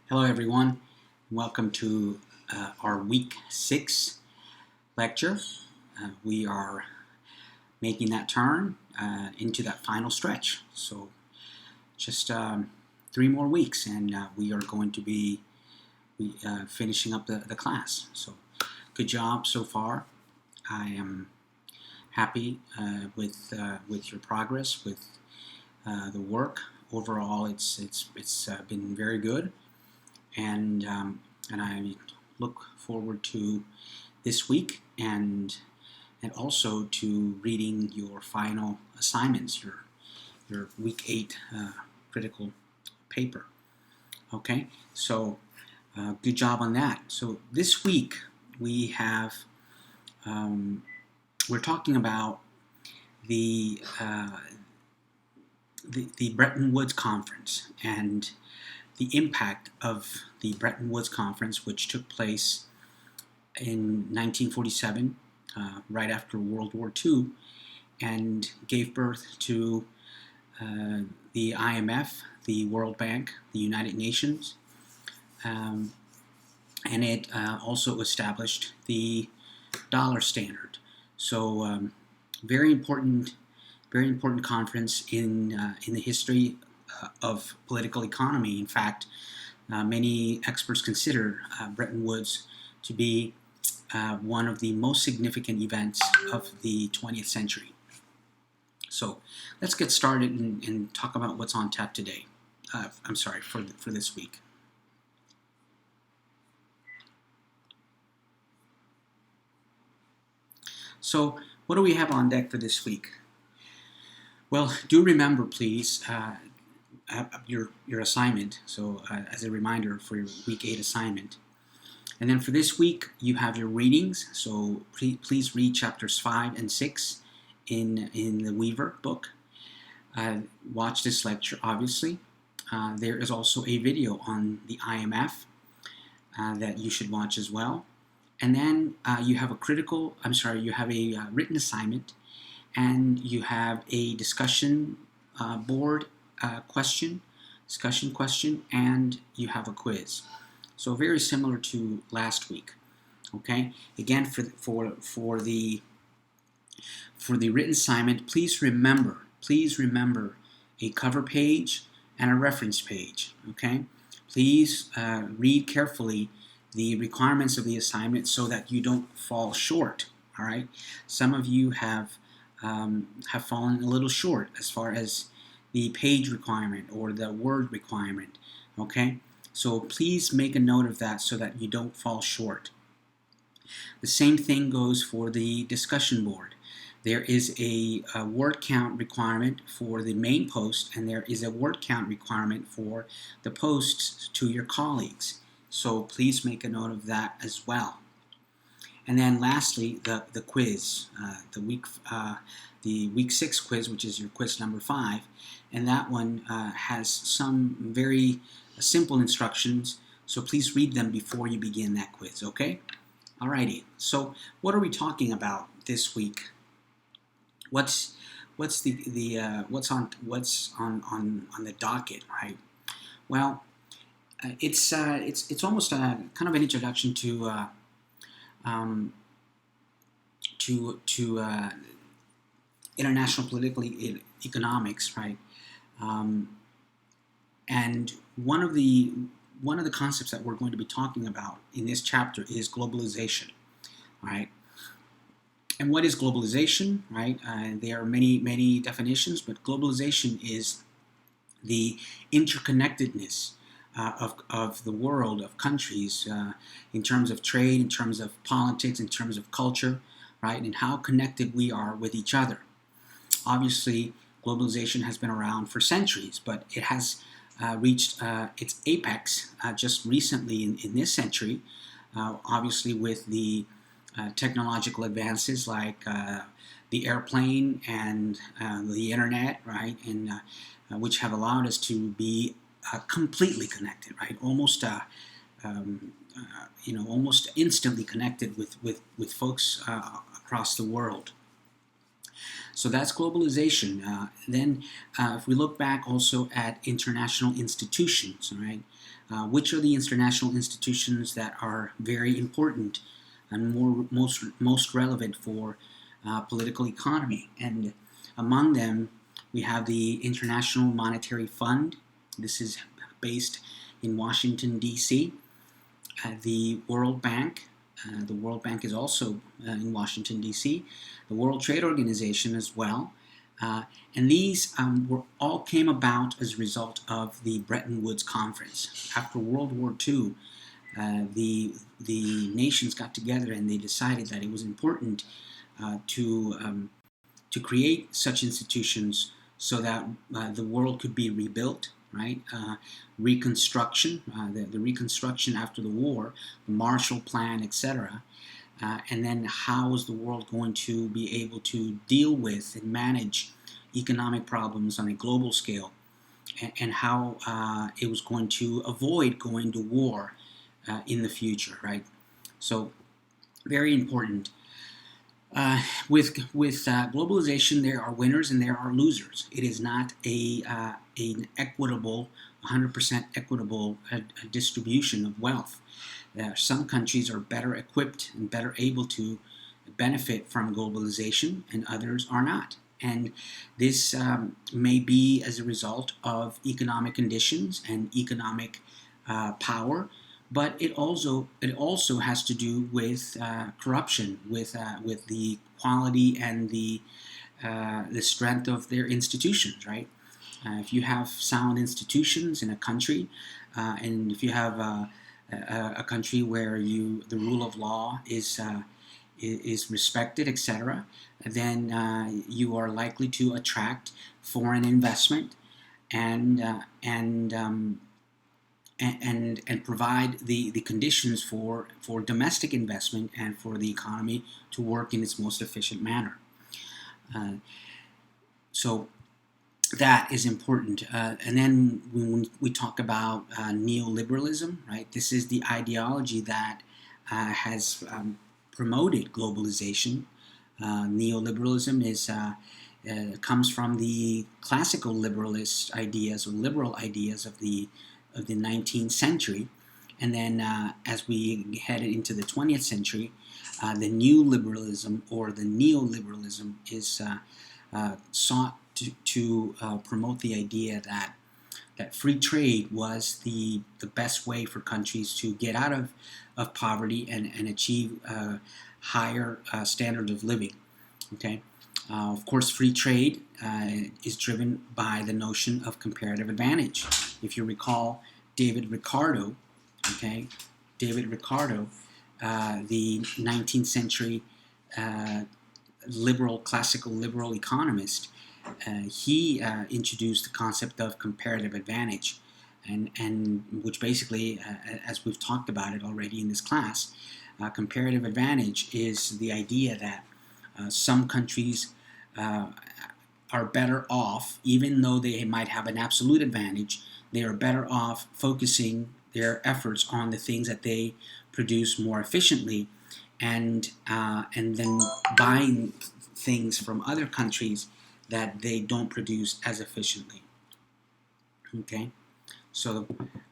Hello, everyone. Welcome to our week 6 lecture. We are making that turn into that final stretch. So, just 3 more weeks, and we are going to be finishing up the class. So, good job so far. I am happy with your progress, with the work. Overall, it's been very good. And I look forward to this week and also to reading your final assignments, your week 8 critical paper. Okay, so good job on that. So this week we have we're talking about the Bretton Woods Conference and the impact of the Bretton Woods Conference, which took place in 1947, right after World War II, and gave birth to the IMF, the World Bank, the United Nations, and it also established the dollar standard. So, very important conference in the history of political economy. In fact, many experts consider Bretton Woods to be one of the most significant events of the 20th century. So let's get started and talk about what's on tap today. I'm sorry, for this week. So what do we have on deck for this week? Well, do remember, please, your assignment. So as a reminder for your week 8 assignment. And then for this week, you have your readings. So please read chapters 5 and 6 in the Weaver book. Watch this lecture, obviously. There is also a video on the IMF that you should watch as well. And then you have you have a written assignment, and you have a discussion board discussion question, and you have a quiz. So very similar to last week. Okay. Again, for the written assignment, please remember a cover page and a reference page. Okay. Please read carefully the requirements of the assignment so that you don't fall short. All right. Some of you have fallen a little short as far as the page requirement or the word requirement. Okay. So please make a note of that so that you don't fall short. The same thing goes for the discussion board. There is a word count requirement for the main post, and there is a word count requirement for the posts to your colleagues. So please make a note of that as well. And then lastly, the quiz, the week 6 quiz, which is your quiz number 5, and that one has some very simple instructions, so please read them before you begin that quiz, okay? Alrighty, so what are we talking about this week? What's on the docket, right? Well, it's almost a kind of an introduction to international political economics, right? And one of the concepts that we're going to be talking about in this chapter is globalization, right? And what is globalization, right? There are many definitions, but globalization is the interconnectedness of the world, of countries, in terms of trade, in terms of politics, in terms of culture, right? And how connected we are with each other. Obviously, globalization has been around for centuries, but it has reached its apex just recently in this century, obviously with the technological advances like the airplane and the internet, right, and which have allowed us to be completely connected, right, almost almost instantly connected with folks across the world. So that's globalization. Then, if we look back also at international institutions, all right, which are the international institutions that are very important and most relevant for political economy? And among them, we have the International Monetary Fund. This is based in Washington, D.C. The World Bank. The World Bank is also in Washington, D.C. The World Trade Organization as well. And these all came about as a result of the Bretton Woods Conference. After World War II, the nations got together and they decided that it was important to create such institutions so that the world could be rebuilt, right? Reconstruction, the reconstruction after the war, the Marshall Plan, etc. And then how is the world going to be able to deal with and manage economic problems on a global scale, and how it was going to avoid going to war in the future, right? So very important. With globalization, there are winners and there are losers. It is not an equitable, 100% equitable distribution of wealth. Some countries are better equipped and better able to benefit from globalization, and others are not. And this may be as a result of economic conditions and economic power, but it also has to do with corruption, with the quality and the strength of their institutions, right? If you have sound institutions in a country, and if you have a country where the rule of law is respected, etc., then you are likely to attract foreign investment and provide the conditions for domestic investment and for the economy to work in its most efficient manner. So that is important. And then when we talk about neoliberalism, right, this is the ideology that has promoted globalization. Neoliberalism comes from the classical liberalist ideas or liberal ideas of the 19th century, and then as we headed into the 20th century, the new liberalism or the neoliberalism is sought to promote the idea that free trade was the best way for countries to get out of poverty and achieve a higher standard of living. Okay. Of course, free trade is driven by the notion of comparative advantage. If you recall David Ricardo, okay, the 19th century classical liberal economist, he introduced the concept of comparative advantage, and which basically, as we've talked about it already in this class, comparative advantage is the idea that some countries are better off, even though they might have an absolute advantage. They are better off focusing their efforts on the things that they produce more efficiently, and then buying things from other countries that they don't produce as efficiently. Okay, so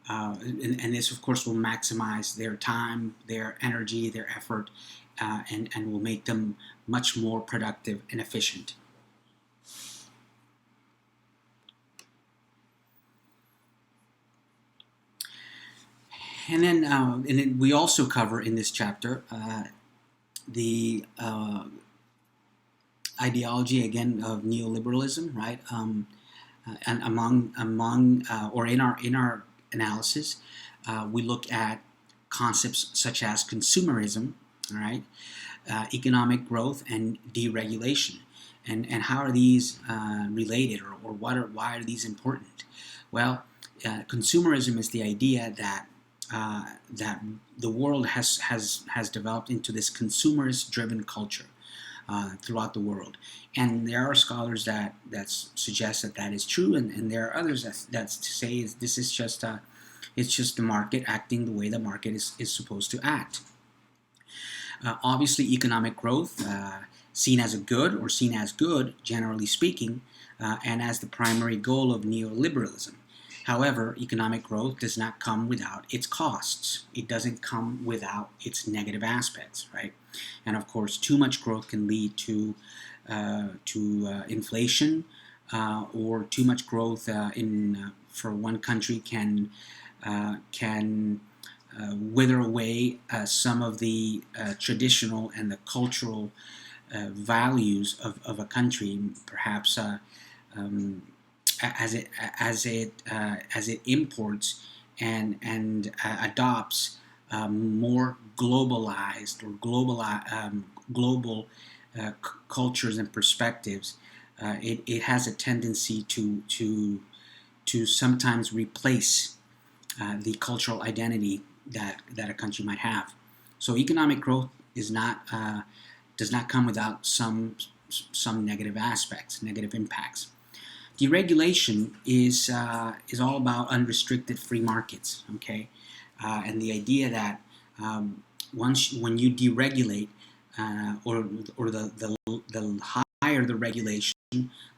and this of course will maximize their time, their energy, their effort, and will make them much more productive and efficient. And then we also cover in this chapter the ideology again of neoliberalism, right? And or in our analysis, we look at concepts such as consumerism, all right, economic growth, and deregulation, and how are these related, or why are these important? Well, consumerism is the idea that the world has developed into this consumerist-driven culture throughout the world, and there are scholars that suggest that is true, and there are others that say this is just it's just the market acting the way the market is supposed to act. Obviously, economic growth seen as a good or seen as good, generally speaking, and as the primary goal of neoliberalism. However, economic growth does not come without its costs. It doesn't come without its negative aspects, right? And of course, too much growth can lead to inflation, or too much growth for one country can wither away some of the traditional and the cultural values of a country, perhaps as it imports and adopts more globalized or global cultures and perspectives. It has a tendency to sometimes replace the cultural identity that a country might have. So economic growth does not come without some negative aspects, negative impacts. Deregulation is all about unrestricted free markets, okay, and the idea that when you deregulate, or the higher the regulation,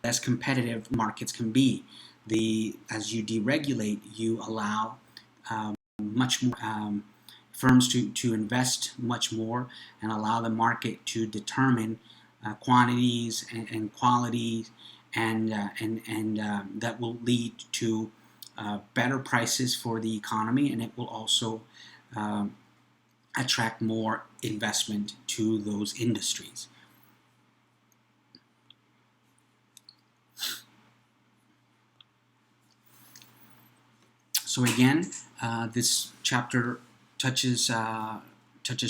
less competitive markets can be. As you deregulate, you allow much more firms to invest much more and allow the market to determine quantities and qualities, and that will lead to better prices for the economy, and it will also attract more investment to those industries. So again, this chapter touches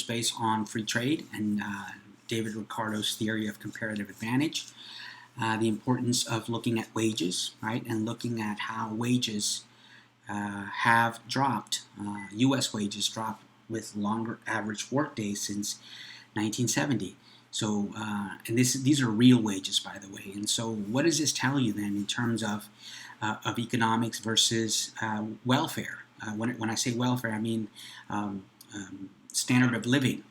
base on free trade and David Ricardo's theory of comparative advantage, the importance of looking at wages, right, and looking at how wages have dropped. U.S. wages dropped with longer average workdays since 1970. So, and these are real wages, by the way. And so, what does this tell you then in terms of economics versus welfare? When I say welfare, I mean standard of living.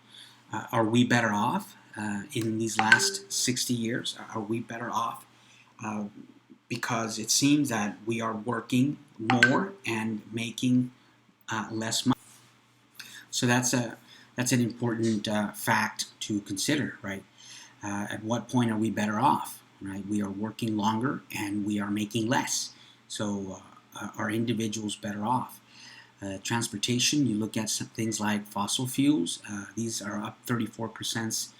Are we better off in these last 60 years? Are we better off because it seems that we are working more and making less money? So that's an important fact to consider, right? At what point are we better off? Right, we are working longer and we are making less. So are individuals better off? Transportation, you look at some things like fossil fuels. These are up 34%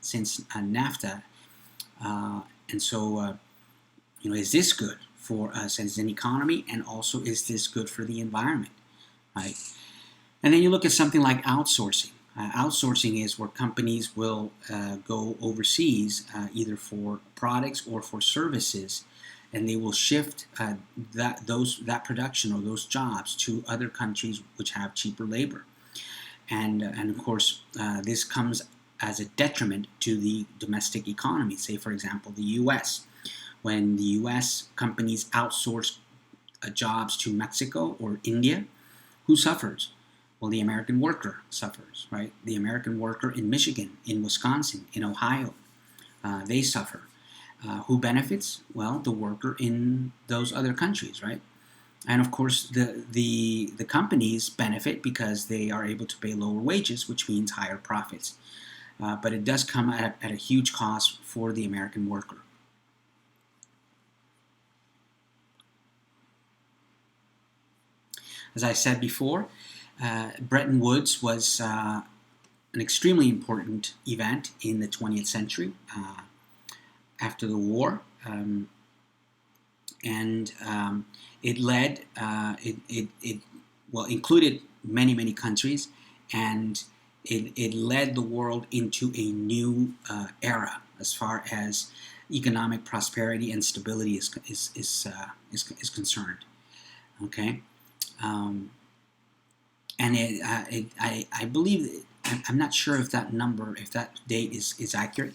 since NAFTA. And so, is this good for us as an economy, and also is this good for the environment, right? And then you look at something like outsourcing. Outsourcing is where companies will go overseas, either for products or for services, and they will shift that production or those jobs to other countries which have cheaper labor. And of course, this comes as a detriment to the domestic economy. Say, for example, the U.S. When the U.S. companies outsource jobs to Mexico or India, who suffers? Well, the American worker suffers, right? The American worker in Michigan, in Wisconsin, in Ohio, they suffer. Who benefits? Well, the worker in those other countries, right? And of course, the companies benefit because they are able to pay lower wages, which means higher profits. But it does come at a huge cost for the American worker. As I said before, Bretton Woods was an extremely important event in the 20th century after the war, and it led, included many countries, and it led the world into a new era as far as economic prosperity and stability is concerned. Okay. And I believe, I'm not sure if that number, if that date is accurate.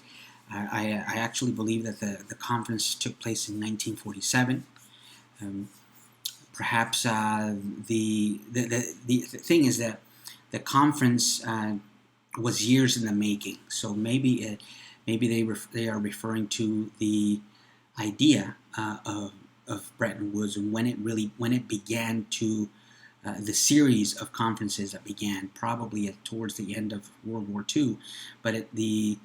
I actually believe that the conference took place in 1947. Perhaps the thing is that the conference was years in the making. So maybe they are referring to the idea of Bretton Woods and when it began to the series of conferences that began probably towards the end of World War II, but the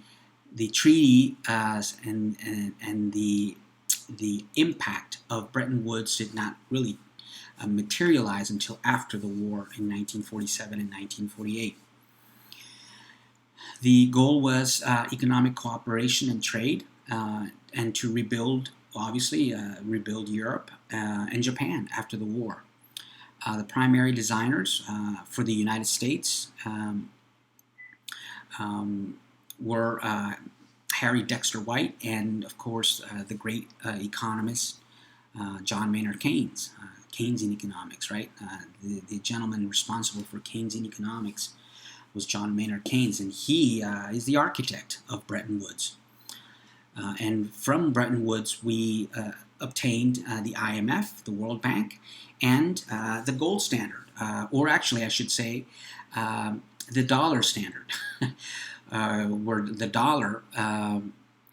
treaty and the impact of Bretton Woods did not really materialize until after the war in 1947 and 1948. The goal was economic cooperation and trade, and to rebuild, obviously, rebuild Europe and Japan after the war. The primary designers for the United States were Harry Dexter White and, of course, the great economist John Maynard Keynes. Keynesian economics, right? The gentleman responsible for Keynesian economics was John Maynard Keynes, and he is the architect of Bretton Woods. And from Bretton Woods, we obtained the IMF, the World Bank, and the gold standard, or actually I should say the dollar standard, where the dollar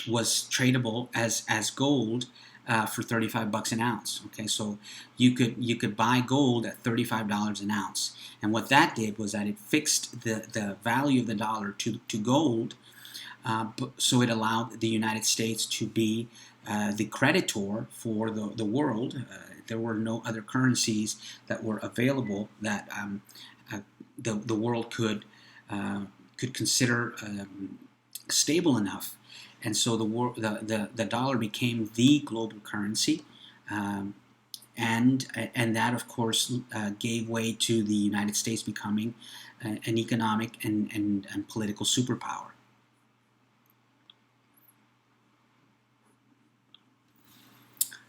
was tradable as gold for $35 an ounce. Okay, so you could buy gold at $35 an ounce, and what that did was that it fixed the value of the dollar to gold. So it allowed the United States to be the creditor for the world. There were no other currencies that were available that the world could consider stable enough, and so the dollar became the global currency, and that of course gave way to the United States becoming an economic and political superpower.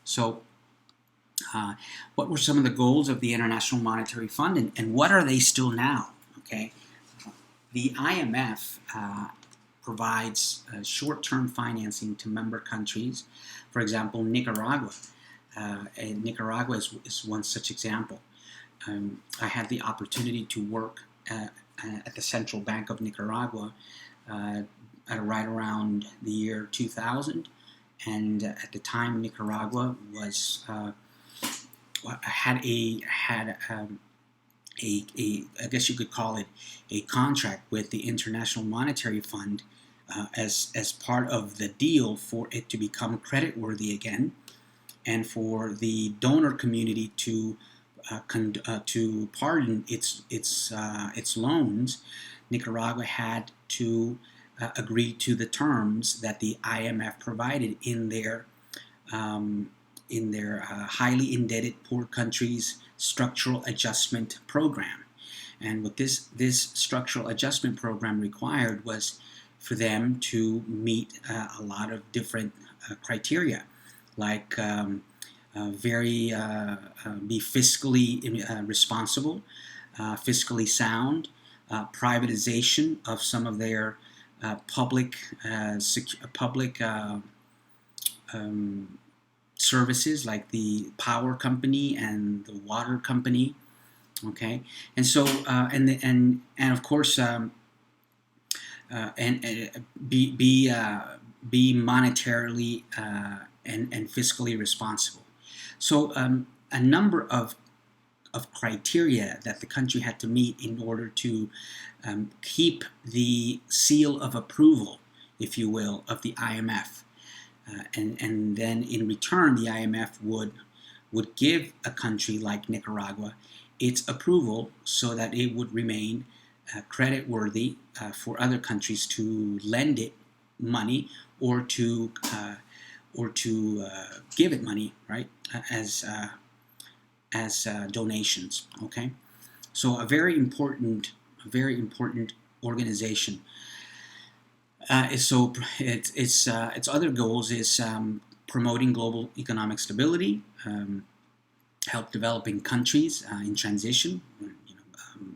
So, what were some of the goals of the International Monetary Fund, and what are they still now? Okay, the IMF provides short-term financing to member countries. For example, Nicaragua. And Nicaragua is one such example. I had the opportunity to work at the Central Bank of Nicaragua at right around the year 2000. And at the time, Nicaragua was had I guess you could call it a contract with the International Monetary Fund as part of the deal for it to become creditworthy again, and for the donor community to pardon its loans. Nicaragua had to agree to the terms that the IMF provided in their highly indebted poor countries structural adjustment program. And what this structural adjustment program required was for them to meet a lot of different criteria, like be fiscally responsible, fiscally sound, privatization of some of their public services, like the power company and the water company. Okay, and so and of course be monetarily and fiscally responsible. So a number of criteria that the country had to meet in order to keep the seal of approval, if you will, of the IMF. And then in return, the IMF would give a country like Nicaragua its approval so that it would remain creditworthy for other countries to lend it money or to give it money, right, as donations. Okay, so a very important organization. Its other goals is promoting global economic stability, help developing countries in transition.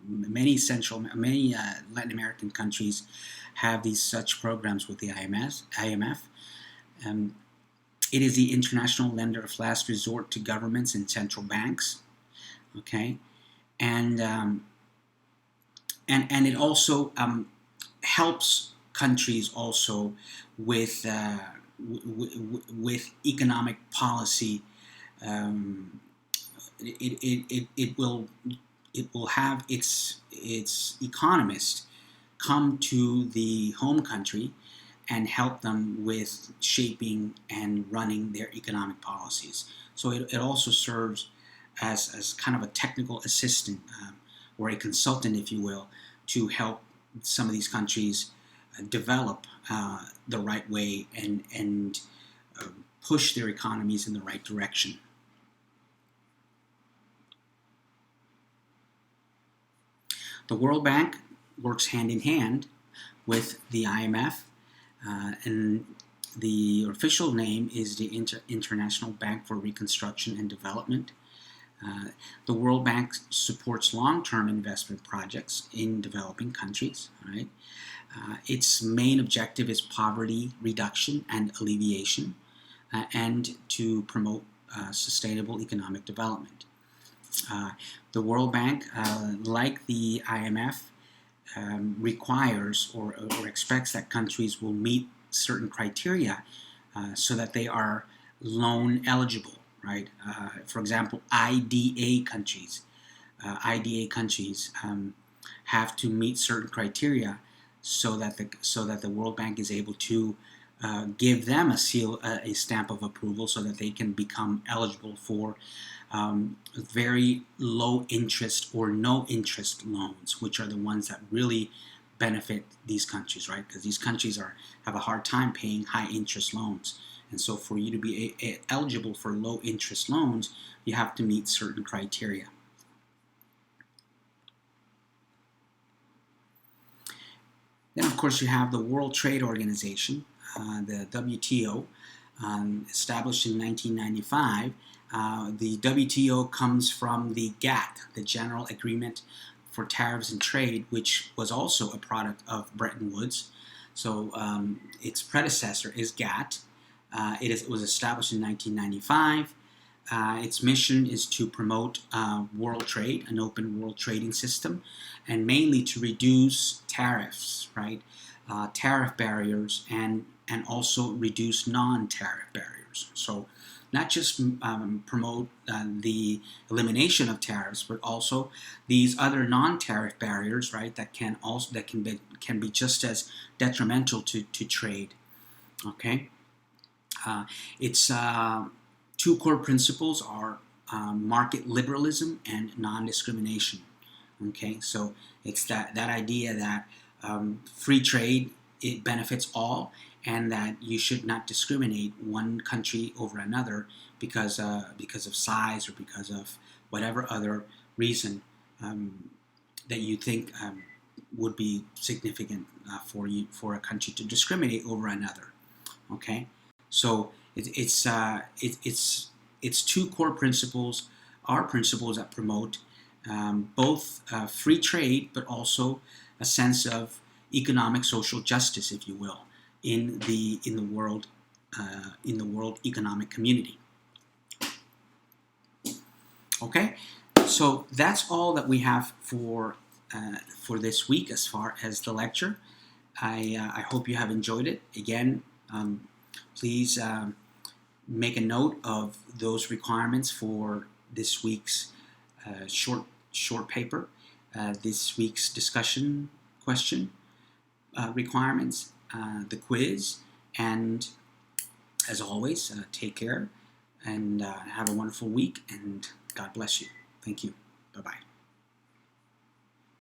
Many Latin American countries have these such programs with the IMF. It is the international lender of last resort to governments and central banks. Okay, and it also helps countries also with with economic policy. Um, it will have its economists come to the home country and help them with shaping and running their economic policies. So it also serves as kind of a technical assistant, or a consultant, if you will, to help some of these countries develop the right way and push their economies in the right direction. The World Bank works hand in hand with the IMF, and the official name is the International Bank for Reconstruction and Development. The World Bank supports long-term investment projects in developing countries. Right? Its main objective is poverty reduction and alleviation, and to promote sustainable economic development. The World Bank, like the IMF, requires or expects that countries will meet certain criteria so that they are loan eligible, right? For example, IDA countries have to meet certain criteria so that the World Bank is able to give them a stamp of approval, so that they can become eligible for very low interest or no interest loans, which are the ones that really benefit these countries, right? Because these countries have a hard time paying high interest loans. And so for you to be eligible for low interest loans, you have to meet certain criteria. Then, of course, you have the World Trade Organization, the WTO, established in 1995. The WTO comes from the GATT, the General Agreement for Tariffs and Trade, which was also a product of Bretton Woods. So its predecessor is GATT. It was established in 1995. Its mission is to promote world trade, an open world trading system, and mainly to reduce tariffs, right? Tariff barriers, and also reduce non-tariff barriers. So not just promote the elimination of tariffs, but also these other non-tariff barriers, right? That can be just as detrimental to trade. Okay, its two core principles are market liberalism and non-discrimination. Okay, so it's that idea that free trade, it benefits all, and that you should not discriminate one country over another because of size or because of whatever other reason that you think would be significant for a country to discriminate over another. Okay, so its two core principles are principles that promote both free trade, but also a sense of economic social justice, if you will, in the world economic community. Okay, so that's all that we have for this week as far as the lecture. I hope you have enjoyed it. Again, please make a note of those requirements for this week's short paper, this week's discussion question requirements, the quiz, and as always, take care and have a wonderful week, and God bless you. Thank you. Bye-bye.